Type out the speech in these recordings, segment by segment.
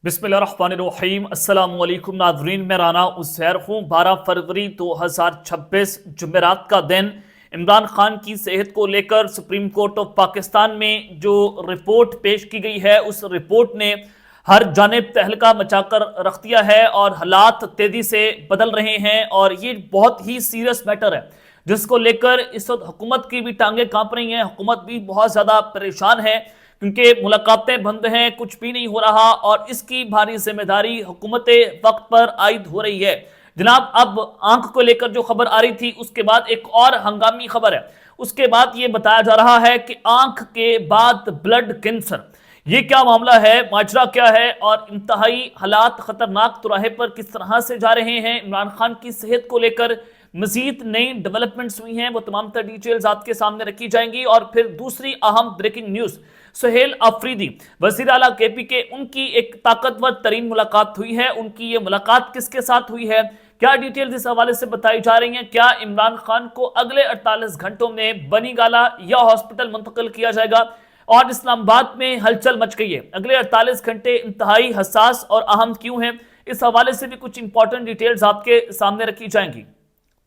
बिस्मिल्लाहिर्रहमानिर्रहीम। अस्सलाम वालेकुम नाज़रीन, मैं राना उज़ैर हूँ। 12 फरवरी 2026 जुमेरात का दिन। इमरान खान की सेहत को लेकर सुप्रीम कोर्ट ऑफ पाकिस्तान में जो रिपोर्ट पेश की गई है, उस रिपोर्ट ने हर जानिब तहलका मचाकर रख दिया है और हालात तेज़ी से बदल रहे हैं और ये बहुत ही सीरियस मैटर है जिसको लेकर इस वक्त हुकूमत की भी टांगें कांप रही हैं। हुकूमत भी बहुत ज़्यादा परेशान है क्योंकि मुलाकातें बंद हैं, कुछ भी नहीं हो रहा और इसकी भारी जिम्मेदारी हुकूमत वक्त पर आयद हो रही है। जनाब, अब आंख को लेकर जो खबर आ रही थी उसके बाद एक और हंगामी खबर है। उसके बाद ये बताया जा रहा है कि आंख के बाद ब्लड कैंसर, ये क्या मामला है, माजरा क्या है और इंतहाई हालात खतरनाक तुराहे पर किस तरह से जा रहे हैं। इमरान खान की सेहत को लेकर मजीद नई डेवलपमेंट्स हुई हैं, वो तमाम तर डिटेल्स आपके सामने रखी जाएंगी। और फिर दूसरी अहम ब्रेकिंग न्यूज़, सुहेल अफरीदी वज़ीर आला KPK, उनकी एक ताकतवर तरीन मुलाकात हुई है। उनकी ये मुलाकात किसके साथ हुई है, क्या डिटेल्स इस हवाले से बताई जा रही हैं। क्या इमरान खान को अगले 48 घंटों में बनी गाला या हॉस्पिटल मुंतकिल किया जाएगा। और इस्लामाबाद में हलचल मच गई है। अगले 48 घंटे इंतहाई हसास और अहम क्यों हैं, इस हवाले से भी कुछ इंपॉर्टेंट डिटेल्स आपके सामने रखी जाएंगी।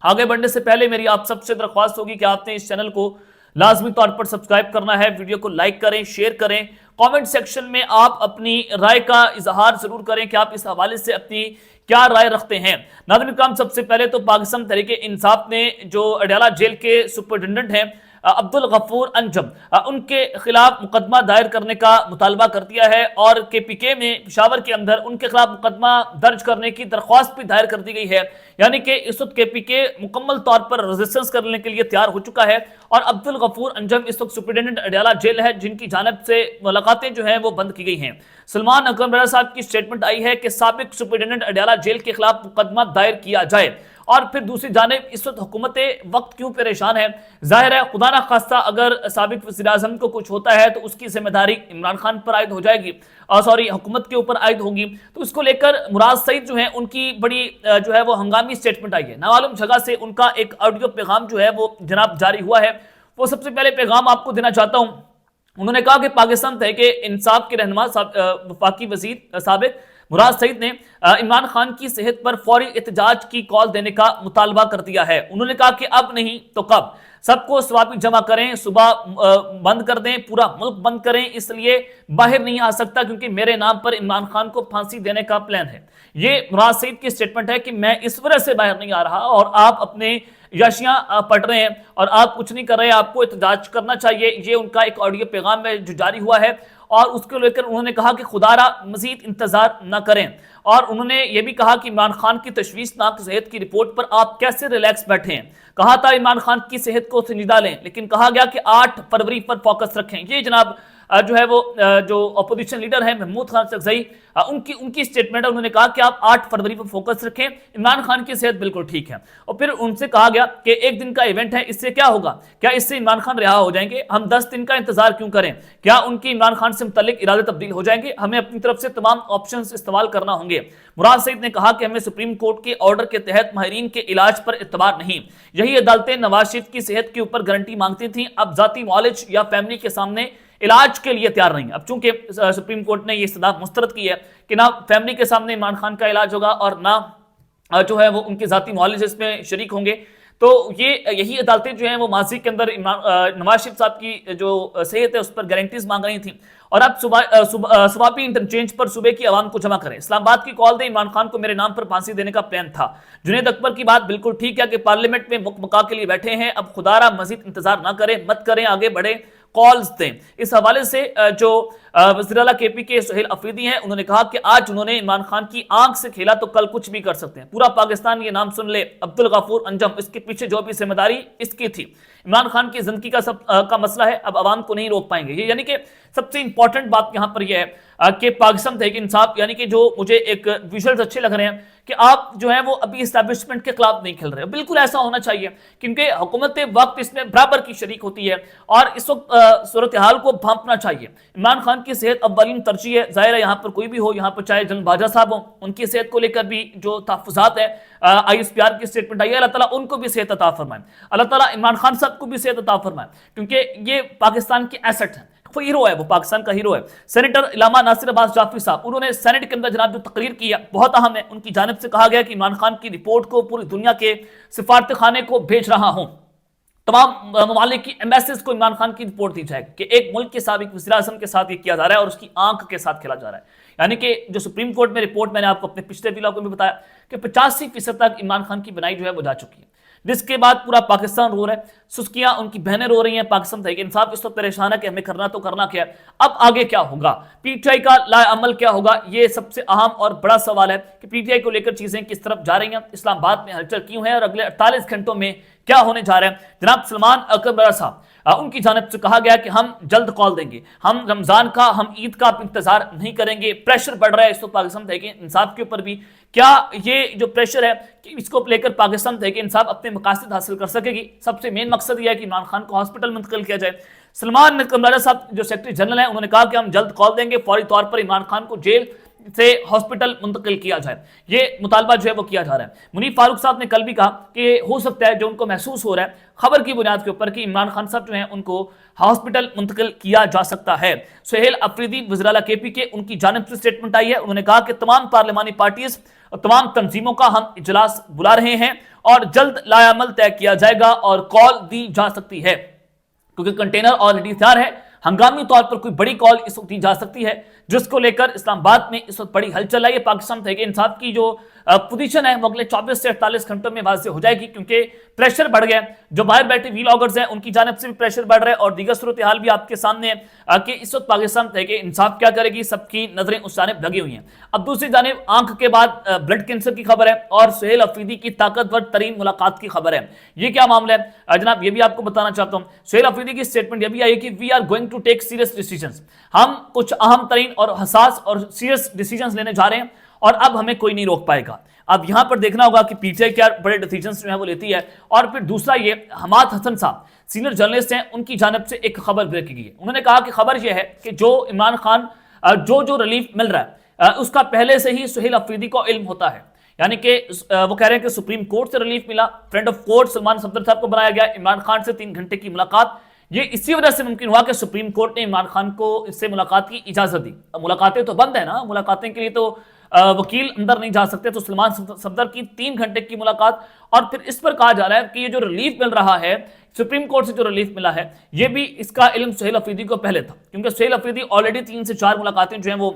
आगे बढ़ने से पहले मेरी आप सबसे दरख्वास्त होगी कि आपने इस चैनल को लाजमी तौर पर सब्सक्राइब करना है, वीडियो को लाइक करें, शेयर करें, कमेंट सेक्शन में आप अपनी राय का इजहार जरूर करें कि आप इस हवाले से अपनी क्या राय रखते हैं। नाज़रीन इकराम, सबसे पहले तो पाकिस्तान तहरीक इंसाफ ने जो अडयाला जेल के सुपरिटेंडेंट हैं अब्दुल गफूर अंजम, उनके खिलाफ मुकदमा दायर करने का मुतालबा कर दिया है और KPK में पेशावर के अंदर उनके खिलाफ मुकदमा दर्ज करने की दरख्वास्त भी दायर कर दी गई है। यानी कि इस वक्त KPK मुकम्मल तौर पर रेजिस्टेंस करने के लिए तैयार हो चुका है और अब्दुल गफूर अंजम इस वक्त सुपरिटेंडेंट अडयाला जेल है, जिनकी जानिब से मुलाकातें जो हैं वो बंद की गई हैं। सलमान अकरम रज़ा साहब की स्टेटमेंट आई है कि साबिक सुपरिटेंडेंट अडयाला जेल के खिलाफ मुकदमा दायर किया जाए। और फिर दूसरी जानिब इस वक्त हुकूमत वक्त क्यों परेशान है। जाहिर है खुदा ना खास्ता अगर साबिक वज़ीर आज़म को कुछ होता है तो उसकी जिम्मेदारी इमरान खान पर आयद हो जाएगी और हुकूमत के ऊपर आयद होगी। तो इसको लेकर मुराद सईद जो है उनकी बड़ी जो है वो हंगामी स्टेटमेंट आई है। नामालूम जगह से उनका एक ऑडियो पैगाम जो है वो जनाब जारी हुआ है। वो सबसे पहले पैगाम आपको देना चाहता हूँ। उन्होंने कहा कि पाकिस्तान तहरीक इंसाफ के रहनुमा वफाकी वज़ीर साबिक मुराद सईद ने इमरान खान की सेहत पर फौरी एहतजाज की कॉल देने का मुतालबा कर दिया है। उन्होंने कहा कि अब नहीं तो कब, सबको स्वाबी जमा करें, सुबह बंद कर दें, पूरा मुल्क बंद करें, इसलिए बाहर नहीं आ सकता क्योंकि मेरे नाम पर इमरान खान को फांसी देने का प्लान है। ये मुराद सईद की स्टेटमेंट है कि मैं इस वजह से बाहर नहीं आ रहा और आप अपने याशियां पढ़ रहे हैं और आप कुछ नहीं कर रहे, आपको एहतजाज करना चाहिए। ये उनका एक ऑडियो पैगाम है जो जारी हुआ है और उसको लेकर उन्होंने कहा कि खुदारा मजीद इंतजार न करें। और उन्होंने ये भी कहा कि इमरान खान की तशवीशनाक सेहत की रिपोर्ट पर आप कैसे रिलैक्स बैठे हैं। कहा था इमरान खान की सेहत को संजीदा लें, लेकिन कहा गया कि 8 फरवरी पर फोकस रखें। ये जनाब जो है वो जो अपोजिशन लीडर है महमूद खान सकज़ई, उनकी स्टेटमेंट है। उन्होंने कहा कि आप 8 फरवरी पर फोकस रखें, इमरान खान की सेहत बिल्कुल ठीक है। और फिर उनसे कहा गया कि एक दिन का इवेंट है, इससे क्या होगा, क्या इससे इमरान खान रिहा हो जाएंगे, हम 10 दिन का इंतजार क्यों करें, क्या उनकी इमरान खान से मुतल्लिक इरादे तब्दील हो जाएंगे, हमें अपनी तरफ से तमाम ऑप्शन इस्तेमाल करना होंगे। मुराद सईद ने कहा कि हमें सुप्रीम कोर्ट के ऑर्डर के तहत माहिरीन के इलाज पर एतबार नहीं, यही अदालतें नवाज शरीफ की सेहत के ऊपर गारंटी मांगती थी, अब जाती मौलिज या फैमिली के सामने इलाज के लिए तैयार नहीं। अब चूंकि सुप्रीम कोर्ट ने यह इस्तदा मुस्तरद की है कि ना फैमिली के सामने इमरान खान का इलाज होगा और ना जो है वो उनके जाती मौलिज इसमें शरीक होंगे, तो यही अदालतें जो हैं वो माजी के अंदर नवाज शरीफ साहब की जो सेहत है उस पर गारंटीज मांग रही थी। और अब सुबह भी इंटरचेंज पर सूबे की आवाम को जमा करें, इस्लामाबाद की कॉल दे, इमरान खान को मेरे नाम पर फांसी देने का प्लान था। जुनेद अकबर की बात बिल्कुल ठीक है कि पार्लियामेंट में मुकमका के लिए बैठे हैं, अब खुदारा मजीद इंतजार ना करें, मत करें, आगे बढ़े, कॉल्स दें। इस हवाले से जो वज़ीर आला KPK सुहेल अफरीदी हैं, उन्होंने कहा कि आज उन्होंने इमरान खान की आंख से खेला तो कल कुछ भी कर सकते हैं। पूरा पाकिस्तान ये नाम सुन ले, अब्दुल गफूर अंजम, इसके पीछे जो भी जिम्मेदारी इसकी थी। इमरान खान की जिंदगी का मसला है, अब आवाम को नहीं रोक पाएंगे। ये यानी कि सबसे इंपॉर्टेंट बात यहां पर यह है कि पाकिस्तान तहरीक इंसाफ, यानी कि जो मुझे एक विजुअल्स अच्छे लग रहे हैं कि आप जो है वो अभी इस्टेब्लिशमेंट के खिलाफ नहीं खेल रहे हो। बिल्कुल ऐसा होना चाहिए क्योंकि हुकूमत वक्त इसमें बराबर की शरीक होती है और इस वक्त सूरत हाल को भांपना चाहिए। इमरान खान की सेहत अव्वलीन तरजीह है, जाहिर है यहाँ पर कोई भी हो, यहाँ पर चाहे जनरल बाजवा साहब हो, उनकी सेहत को लेकर भी जो तहफ़्फ़ुज़ात है ISPR की स्टेटमेंट आई है, अल्लाह ताला उनको भी सेहत अता फरमाए, अल्लाह ताला इमरान खान साहब को भी सेहत अता फरमाए, क्योंकि ये पाकिस्तान की एसेट है। वो हीरो है, वो पाकिस्तान का हीरो है। सेनेटर इलामा नासिर अब्बास जाफरी साहब, उन्होंने सेनेट के अंदर जनाब जो तकरीर की है बहुत अहम है। उनकी जानिब से कहा गया कि इमरान खान की रिपोर्ट को पूरी दुनिया के सिफारत खाने को भेज रहा हूं, तमाम ममालिक की एम्बेसीज को इमरान खान की रिपोर्ट दी जाएगी कि एक मुल्क के साबिक वज़ीर-ए-आज़म के साथ ये किया जा रहा है और उसकी आंख के साथ खेला जा रहा है। यानी कि जो सुप्रीम कोर्ट में रिपोर्ट, मैंने आपको अपने पिछले व्लॉग में बताया कि 85% तक इमरान खान की बनाई जो है वो जा चुकी है, जिसके बाद पूरा पाकिस्तान रो रहा है, सुस्कियां उनकी बहनें रो रही हैं, पाकिस्तान तहरीक इंसाफ इस वक्त परेशान है कि हमें करना तो करना क्या है, अब आगे क्या होगा, पीटीआई का लाअमल क्या होगा। ये सबसे अहम और बड़ा सवाल है कि पीटीआई को लेकर चीजें किस तरफ जा रही हैं, इस्लामाबाद में हलचल क्यों है और अगले 48 घंटों में क्या होने जा रहे हैं। जनाब सलमान अकबर साहब, उनकी जानिब से कहा गया कि हम जल्द कॉल देंगे, हम रमजान का, हम ईद का इंतजार नहीं करेंगे। प्रेशर बढ़ रहा है इस वक्त पाकिस्तान तहरीक इंसाफ के ऊपर भी। क्या ये जो प्रेशर है कि इसको लेकर पाकिस्तान तहरीक इंसाफ अपने मकासद हासिल कर सकेगी? सबसे मेन मकसद यह है कि इमरान खान को हॉस्पिटल मुंतकिल किया जाए। सलमान कमराजा साहब जो सेक्रेटरी जनरल हैं, उन्होंने कहा कि हम जल्द कॉल देंगे, फौरी तौर पर इमरान खान को जेल से हॉस्पिटल मुंतकिल किया जाए। ये मुतालबा जो है वो किया जा रहा है। मुनीर फारूक साहब ने कल भी कहा कि हो सकता है, जो उनको महसूस हो रहा है खबर की बुनियाद के ऊपर, कि इमरान खान साहब जो हैं उनको हॉस्पिटल मुंतकिल किया जा सकता है। सुहेल अफरीदी वज़ीर आला केपी के, उनकी जानिब से स्टेटमेंट आई है। उन्होंने कहा कि तमाम पार्लिमानी पार्टीज और तमाम तंजीमों का हम इजलास बुला रहे हैं और जल्द लायामल तय किया जाएगा और कॉल दी जा सकती है, क्योंकि कंटेनर ऑलरेडी तैयार है। हंगामी तौर पर कोई बड़ी कॉल इस वक्त दी जा सकती है, जिसको लेकर इस्लामाबाद में इस वक्त बड़ी हलचल है। ये पाकिस्तान तहरीक इंसाफ की जो पोजीशन है वो अगले 24 से 48 घंटों में वाज़ेह हो जाएगी, क्योंकि प्रेशर बढ़ गया। जो बाहर बैठे व्लॉगर्स हैं उनकी जानिब से भी प्रेशर बढ़ रहा है और दीगर सूरत हाल भी आपके सामने है कि इस वक्त पाकिस्तान तहरीक इंसाफ क्या करेगी, सबकी नजरें उस जानिब लगी हुई हैं। अब दूसरी जानिब आंख के बाद ब्लड कैंसर की खबर है और सुहेल अफरीदी की ताकतवर तरीन मुलाकात की खबर है। ये क्या मामला है जनाब, ये भी आपको बताना चाहता हूँ। सुहेल अफरीदी की स्टेटमेंट ये भी आई है कि we are going to take serious decisions, हम कुछ अहम तरीन और हसास और सीरियस डिसीजंस लेने जा रहे हैं और अब हमें कोई नहीं रोक पाएगा। अब यहां पर देखना होगा कि पीटीआई क्या बड़े डिसीजंस जो है वो लेती है। और फिर दूसरा ये, हमाद हसन साहब सीनियर जर्नलिस्ट हैं, उनकी जानिब से एक खबर ब्रेक की है। उन्होंने कहा कि खबर यह है कि जो इमरान खान जो रिलीफ मिल रहा है उसका पहले से ही सुहेल अफरीदी को इल्म होता है। यानी कि वो कह रहे हैं कि सुप्रीम कोर्ट से रिलीफ मिला, friend of court Salman Safdar साहब को बनाया गया, इमरान खान से 3 घंटे की मुलाकात, ये इसी वजह से मुमकिन हुआ कि सुप्रीम कोर्ट ने इमरान खान को इससे मुलाकात की इजाजत दी। अब मुलाकातें तो बंद है ना, मुलाकातें के लिए तो वकील अंदर नहीं जा सकते, तो सलमान सफदर की 3 घंटे की मुलाकात। और फिर इस पर कहा जा रहा है कि ये जो रिलीफ मिल रहा है सुप्रीम कोर्ट से, जो रिलीफ मिला है, ये भी इसका इल्म सुहेल अफरीदी को पहले था, क्योंकि सुहेल अफरीदी ऑलरेडी 3 से 4 मुलाकातें जो हैं वो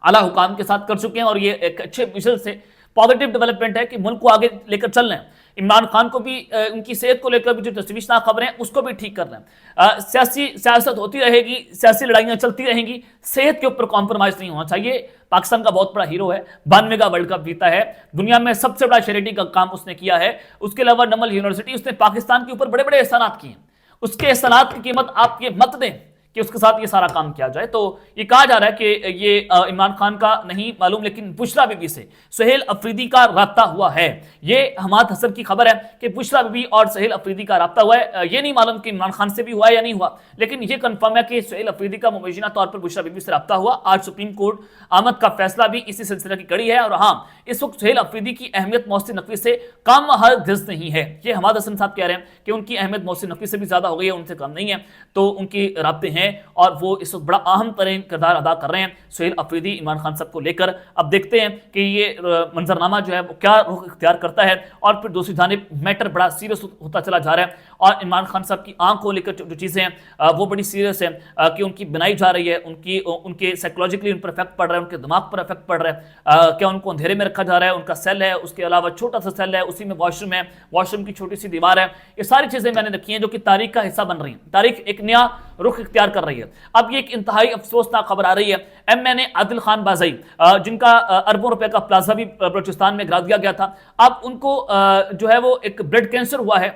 आला हुकाम के साथ कर चुके हैं और ये एक अच्छे मिशन से पॉजिटिव डेवलपमेंट है कि मुल्क को आगे लेकर चल रहे हैं। इमरान खान को भी उनकी सेहत को लेकर भी जो तशवीशनाक खबरें हैं उसको भी ठीक कर रहे हैं। सियासत होती रहेगी, सियासी लड़ाइयाँ चलती रहेंगी, सेहत के ऊपर कॉम्प्रोमाइज नहीं होना चाहिए। पाकिस्तान का बहुत बड़ा हीरो है, 92 का वर्ल्ड कप जीता है, दुनिया में सबसे बड़ा चैरिटी का काम उसने किया है। उसके अलावा नमल यूनिवर्सिटी, उसने पाकिस्तान के ऊपर बड़े बड़े एहसानात किए, उसके एहसानात की कीमत आप ये मत दें कि उसके साथ ये सारा काम किया जाए। तो ये कहा जा रहा है कि ये इमरान खान का नहीं मालूम, लेकिन बुशरा बीबी से सुहेल अफरीदी का राब्ता हुआ है। ये हमाद हसन की खबर है कि बुशरा बीबी और सुहेल अफरीदी का राब्ता हुआ है। ये नहीं मालूम कि इमरान खान से भी हुआ या नहीं हुआ, लेकिन ये कंफर्म है कि सुहेल अफरीदी का मुबैना तौर पर बुशरा बीबी से राब्ता हुआ। आज सुप्रीम कोर्ट आमद का फैसला भी इसी सिलसिले की कड़ी है। और हाँ, इस वक्त सुहेल अफरीदी की अहमियत मोहसिन नकवी से कम हरगिज़ नहीं है। ये हमाद हसन साहब कह रहे हैं कि उनकी अहमियत मोहसिन नकवी से भी ज्यादा हो गई है, उनसे कम नहीं है। तो उनके राब्ते हैं और वो इस वक्त बड़ा अहम तरीन किरदार अदा कर रहे हैं सुहेल अफरीदी इमरान खान साहब को लेकर। अब देखते हैं कि ये मंजरनामा जो है वो क्या रुख इख्तियार करता है। और फिर दूसरी जानिब मैटर बड़ा सीरियस होता चला जा रहा है और इमरान खान साहब की आंख को लेकर जो चीज़ें हैं वो बड़ी सीरियस है कि उनकी बनाई जा रही है, उनके साइकोलॉजिकली उन पर इफेक्ट पड़ रहा है, उनके दिमाग पर इफेक्ट पड़ रहा है। क्या उनको अंधेरे में रखा जा रहा है, उनका सेल है, उसके अलावा छोटा सा सेल है, उसी में वॉशरूम है, वॉशरूम की छोटी सी दीवार है। ये सारी चीज़ें मैंने रखी हैं जो कि तारीख का हिस्सा बन रही हैं, तारीख एक नया रुख इख्तियार कर रही है। अब ये एक इंतहाई अफसोसनाक खबर आ रही है। एमएनए आदिल खान बाज़ई, जिनका अरबों रुपए का प्लाजा भी बलूचिस्तान में गिरा दिया गया था, अब उनको जो है वो एक ब्लड कैंसर हुआ है,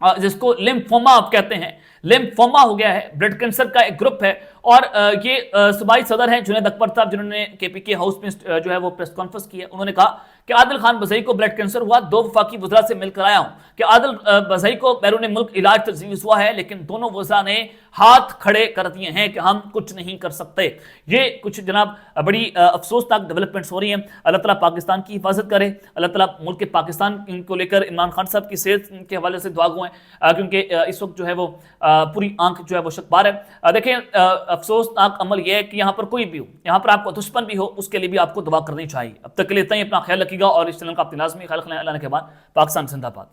जिसको लिम्फोमा आप कहते हैं, लिम्फोमा हो गया है। ब्लड कैंसर का एक ग्रुप है और ये सूबाई सदर हैं जुनैद अकबर साहब, जिन्होंने केपीके हाउस में जो है वो प्रेस कॉन्फ्रेंस की है। उन्होंने कहा कि आदिल खान बाज़ई को ब्लड कैंसर हुआ, 2 वफाकी वज़रा से मिलकर आया हूं कि आदिल बाज़ई को बैरून मुल्क इलाज तजवीज़ हुआ है, लेकिन दोनों वज़रा ने हाथ खड़े कर दिए हैं कि हम कुछ नहीं कर सकते। ये कुछ जनाब बड़ी अफसोसनाक डेवलपमेंट्स हो रही हैं। अल्लाह ताला पाकिस्तान की हिफाजत करे, अल्लाह ताला मुल्क के पाकिस्तान को लेकर इमरान खान साहब की सेहत के हवाले से दुआ गो हैं, क्योंकि इस वक्त जो है वो پوری آنکھ جو ہے وہ شکبار ہے۔ دیکھیں افسوسناک عمل یہ ہے کہ یہاں پر کوئی بھی ہو، یہاں پر آپ کو دشمن بھی ہو، اس کے لیے بھی آپ کو دعا کرنی چاہیے۔ اب تک کے لیے اتنا ہی، اپنا خیال رکھیے گا اور اس چینل کا اپنی لازمی خیال رکھیں۔ اللہ نے کے بعد پاکستان زندہ باد۔